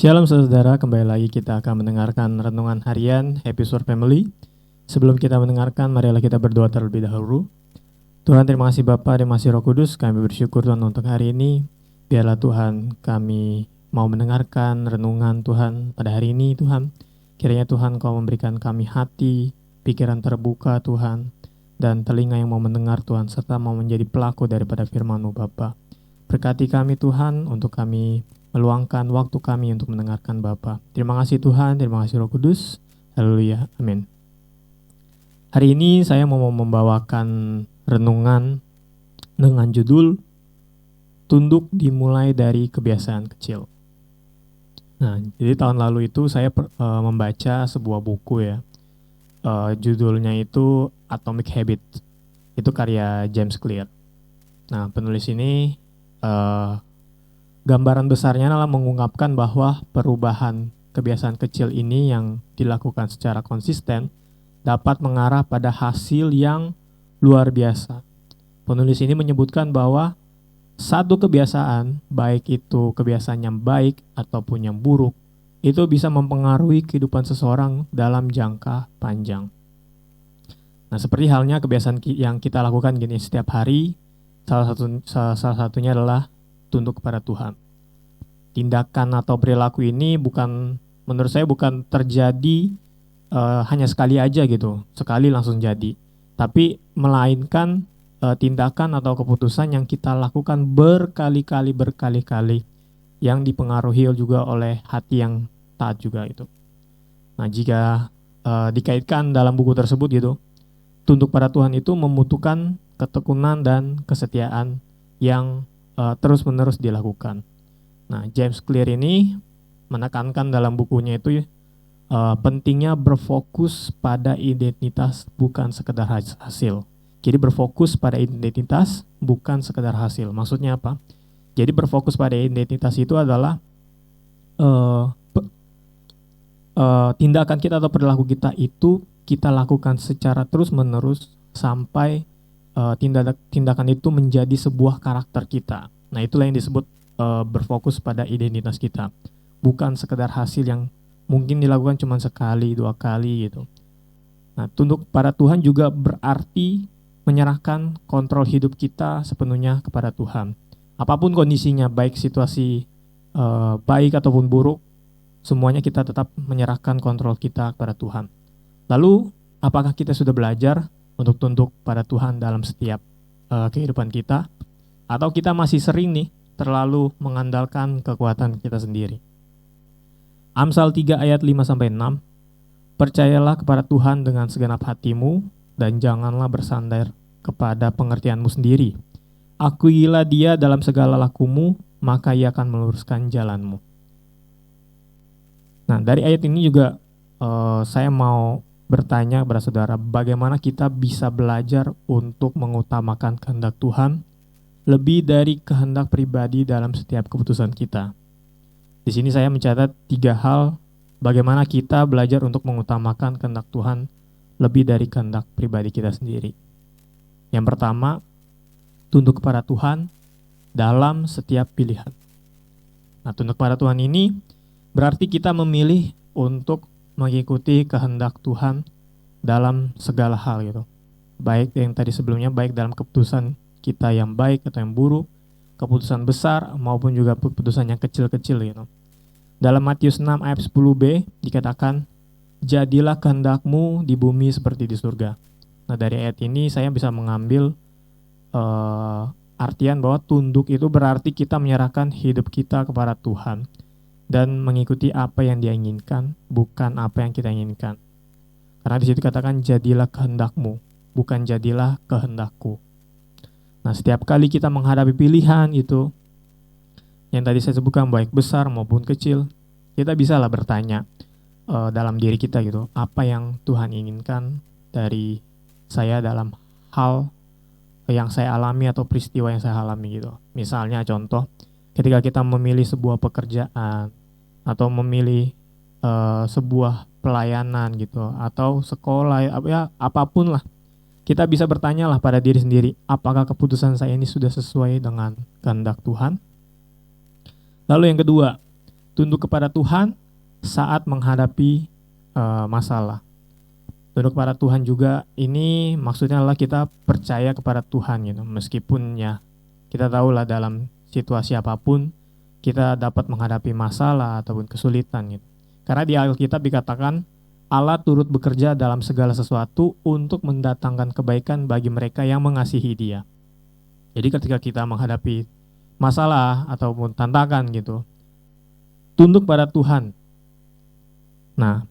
Shalom saudara, kembali lagi kita akan mendengarkan renungan harian Happy Soul Family. Sebelum kita mendengarkan, marilah kita berdoa terlebih dahulu. Tuhan, terima kasih Bapa, terima kasih Roh Kudus. Kami bersyukur Tuhan untuk hari ini. Biarlah Tuhan kami mau mendengarkan renungan Tuhan pada hari ini Tuhan. Kiranya Tuhan Kau memberikan kami hati, pikiran terbuka Tuhan, dan telinga yang mau mendengar Tuhan, serta mau menjadi pelaku daripada firman-Mu Bapa. Berkati kami Tuhan untuk kami meluangkan waktu kami untuk mendengarkan Bapa. Terima kasih Tuhan, terima kasih Roh Kudus. Haleluya, amin. Hari ini saya mau membawakan renungan dengan judul Tunduk dimulai dari kebiasaan kecil. Nah, jadi tahun lalu itu saya membaca sebuah buku ya. Judulnya itu Atomic Habits. Itu karya James Clear. Nah, penulis ini gambaran besarnya adalah mengungkapkan bahwa perubahan kebiasaan kecil ini yang dilakukan secara konsisten dapat mengarah pada hasil yang luar biasa. Penulis ini menyebutkan bahwa satu kebiasaan, baik itu kebiasaan yang baik ataupun yang buruk, itu bisa mempengaruhi kehidupan seseorang dalam jangka panjang. Nah, seperti halnya kebiasaan yang kita lakukan gini setiap hari, salah satunya adalah tunduk kepada Tuhan. Tindakan atau perilaku ini menurut saya bukan terjadi hanya sekali aja gitu, sekali langsung jadi. Tapi melainkan tindakan atau keputusan yang kita lakukan berkali-kali yang dipengaruhi juga oleh hati yang taat juga itu. Nah, jika dikaitkan dalam buku tersebut gitu, tunduk pada Tuhan itu membutuhkan ketekunan dan kesetiaan yang terus-menerus dilakukan. Nah, James Clear ini menekankan dalam bukunya itu pentingnya berfokus pada identitas bukan sekedar hasil. Jadi berfokus pada identitas bukan sekedar hasil. Maksudnya apa? Jadi berfokus pada identitas itu adalah tindakan kita atau perilaku kita itu kita lakukan secara terus-menerus sampai tindakan itu menjadi sebuah karakter kita. Nah, itulah yang disebut berfokus pada identitas kita, bukan sekedar hasil yang mungkin dilakukan cuma sekali, 2 kali gitu. Nah, tunduk pada Tuhan juga berarti menyerahkan kontrol hidup kita sepenuhnya kepada Tuhan. Apapun kondisinya, baik situasi baik ataupun buruk, semuanya kita tetap menyerahkan kontrol kita kepada Tuhan. Lalu, apakah kita sudah belajar untuk tunduk pada Tuhan dalam setiap kehidupan kita? Atau kita masih sering nih terlalu mengandalkan kekuatan kita sendiri? Amsal 3 ayat 5-6, percayalah kepada Tuhan dengan segenap hatimu dan janganlah bersandar kepada pengertianmu sendiri. Akuilah Dia dalam segala lakumu, maka Ia akan meluruskan jalanmu. Nah, dari ayat ini juga saya mau bertanya kepada saudara, bagaimana kita bisa belajar untuk mengutamakan kehendak Tuhan lebih dari kehendak pribadi dalam setiap keputusan kita. Di sini saya mencatat 3 hal bagaimana kita belajar untuk mengutamakan kehendak Tuhan lebih dari kehendak pribadi kita sendiri. Yang pertama, tunduk kepada Tuhan dalam setiap pilihan. Nah, tunduk kepada Tuhan ini berarti kita memilih untuk mengikuti kehendak Tuhan dalam segala hal gitu. Baik yang tadi sebelumnya, baik dalam keputusan kita yang baik atau yang buruk, keputusan besar maupun juga keputusan yang kecil-kecil gitu. Dalam Matius 6 ayat 10b dikatakan, jadilah kehendakmu di bumi seperti di surga. Nah, dari ayat ini saya bisa mengambil artian bahwa tunduk itu berarti kita menyerahkan hidup kita kepada Tuhan dan mengikuti apa yang Dia inginkan, bukan apa yang kita inginkan. Karena di situ katakan jadilah kehendakmu, bukan jadilah kehendakku. Nah, setiap kali kita menghadapi pilihan itu, yang tadi saya sebutkan baik besar maupun kecil, kita bisalah bertanya dalam diri kita gitu, apa yang Tuhan inginkan dari saya dalam hal yang saya alami atau peristiwa yang saya alami gitu. Misalnya contoh, ketika kita memilih sebuah pekerjaan atau memilih sebuah pelayanan gitu atau sekolah ya apapun lah, kita bisa bertanya lah pada diri sendiri, apakah keputusan saya ini sudah sesuai dengan kehendak Tuhan? Lalu yang kedua, tunduk kepada Tuhan saat menghadapi masalah. Tunduk kepada Tuhan juga ini maksudnya adalah kita percaya kepada Tuhan gitu. Meskipun ya kita tahulah dalam situasi apapun kita dapat menghadapi masalah ataupun kesulitan gitu. Karena di Alkitab dikatakan Allah turut bekerja dalam segala sesuatu untuk mendatangkan kebaikan bagi mereka yang mengasihi Dia. Jadi ketika kita menghadapi masalah ataupun tantangan gitu, tunduk pada Tuhan. Nah,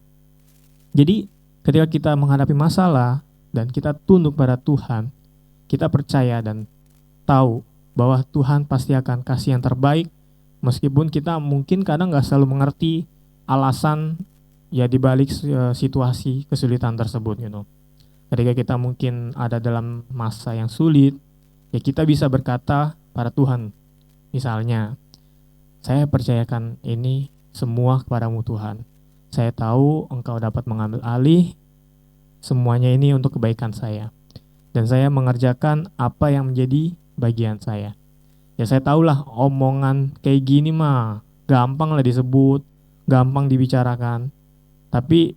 jadi ketika kita menghadapi masalah dan kita tunduk pada Tuhan, kita percaya dan tahu bahwa Tuhan pasti akan kasih yang terbaik, meskipun kita mungkin kadang gak selalu mengerti alasan ya dibalik situasi kesulitan tersebut gitu. Ketika kita mungkin ada dalam masa yang sulit, ya kita bisa berkata pada Tuhan, misalnya, saya percayakan ini semua kepadamu Tuhan. Saya tahu Engkau dapat mengambil alih semuanya ini untuk kebaikan saya. Dan saya mengerjakan apa yang menjadi bagian saya. Ya saya tahulah omongan kayak gini mah gampang lah disebut, gampang dibicarakan. Tapi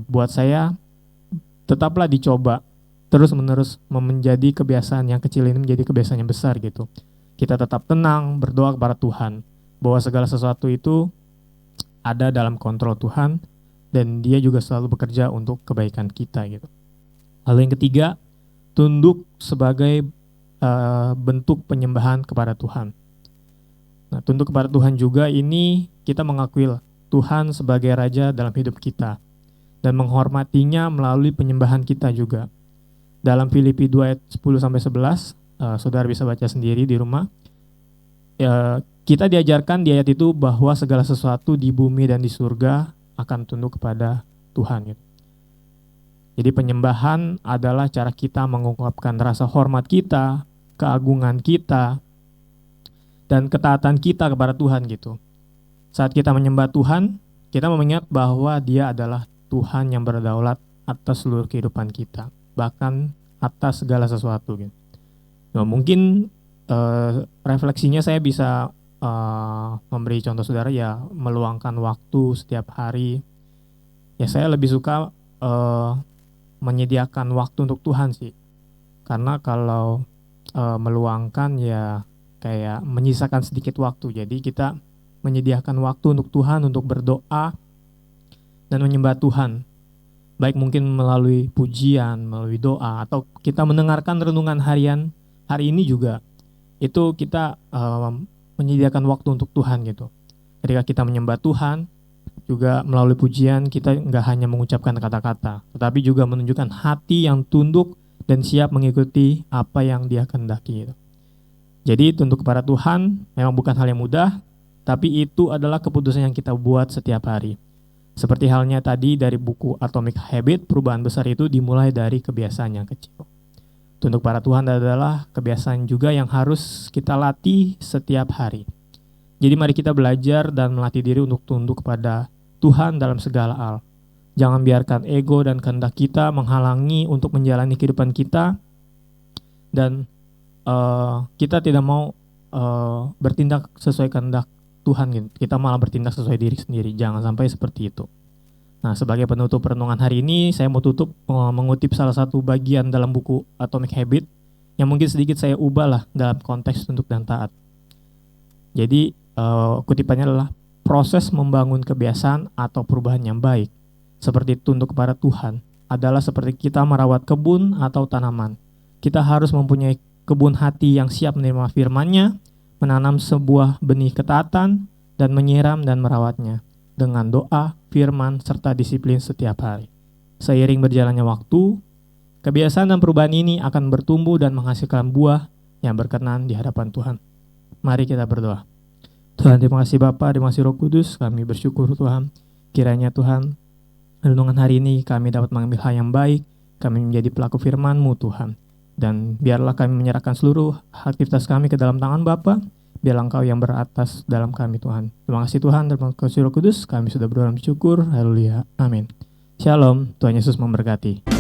buat saya tetaplah dicoba terus menerus menjadi kebiasaan yang kecil ini menjadi kebiasaan yang besar gitu. Kita tetap tenang, berdoa kepada Tuhan bahwa segala sesuatu itu ada dalam kontrol Tuhan dan Dia juga selalu bekerja untuk kebaikan kita gitu. Lalu yang ketiga, tunduk sebagai bentuk penyembahan kepada Tuhan. Nah, tunduk kepada Tuhan juga ini kita mengakui Tuhan sebagai Raja dalam hidup kita dan menghormatinya melalui penyembahan kita juga. Dalam Filipi 2 ayat 10-11, saudara bisa baca sendiri di rumah. Kita diajarkan di ayat itu bahwa segala sesuatu di bumi dan di surga akan tunduk kepada Tuhan. Jadi penyembahan adalah cara kita mengungkapkan rasa hormat kita, keagungan kita, dan ketaatan kita kepada Tuhan gitu. Saat kita menyembah Tuhan, kita mengingat bahwa Dia adalah Tuhan yang berdaulat atas seluruh kehidupan kita, bahkan atas segala sesuatu gitu. Nah, mungkin refleksinya saya bisa memberi contoh saudara ya meluangkan waktu setiap hari. Ya saya lebih suka menyediakan waktu untuk Tuhan sih. Karena kalau meluangkan ya kayak menyisakan sedikit waktu. Jadi kita menyediakan waktu untuk Tuhan untuk berdoa dan menyembah Tuhan. Baik mungkin melalui pujian, melalui doa, atau kita mendengarkan renungan harian hari ini juga. Itu kita menyediakan waktu untuk Tuhan gitu. Ketika kita menyembah Tuhan, juga melalui pujian kita nggak hanya mengucapkan kata-kata, tetapi juga menunjukkan hati yang tunduk dan siap mengikuti apa yang Dia kehendaki gitu. Jadi tunduk kepada Tuhan memang bukan hal yang mudah, tapi itu adalah keputusan yang kita buat setiap hari. Seperti halnya tadi dari buku Atomic Habit, perubahan besar itu dimulai dari kebiasaan yang kecil. Tunduk pada Tuhan adalah kebiasaan juga yang harus kita latih setiap hari. Jadi mari kita belajar dan melatih diri untuk tunduk kepada Tuhan dalam segala hal. Jangan biarkan ego dan kehendak kita menghalangi untuk menjalani kehidupan kita. Dan kita tidak mau bertindak sesuai kehendak Tuhan gitu. Kita malah bertindak sesuai diri sendiri. Jangan sampai seperti itu. Nah, sebagai penutup renungan hari ini, saya mau tutup mengutip salah satu bagian dalam buku Atomic Habit yang mungkin sedikit saya ubah lah dalam konteks tunduk dan taat. Jadi, kutipannya adalah proses membangun kebiasaan atau perubahan yang baik, seperti tunduk kepada Tuhan, adalah seperti kita merawat kebun atau tanaman. Kita harus mempunyai kebun hati yang siap menerima firman-Nya, menanam sebuah benih ketaatan, dan menyiram dan merawatnya dengan doa, firman, serta disiplin setiap hari. Seiring berjalannya waktu, kebiasaan dan perubahan ini akan bertumbuh dan menghasilkan buah yang berkenan di hadapan Tuhan. Mari kita berdoa. Tuhan, terima kasih Bapa, terima kasih Roh Kudus, kami bersyukur Tuhan. Kiranya Tuhan, renungan hari ini kami dapat mengambil hal yang baik, kami menjadi pelaku firman-Mu Tuhan. Dan biarlah kami menyerahkan seluruh aktivitas kami ke dalam tangan Bapa. Biarlah Engkau yang beratas dalam kami Tuhan. Terima kasih Tuhan, terima kasih Roh Kudus. Kami sudah berdoa dan bersyukur. Haleluya. Amin. Shalom. Tuhan Yesus memberkati.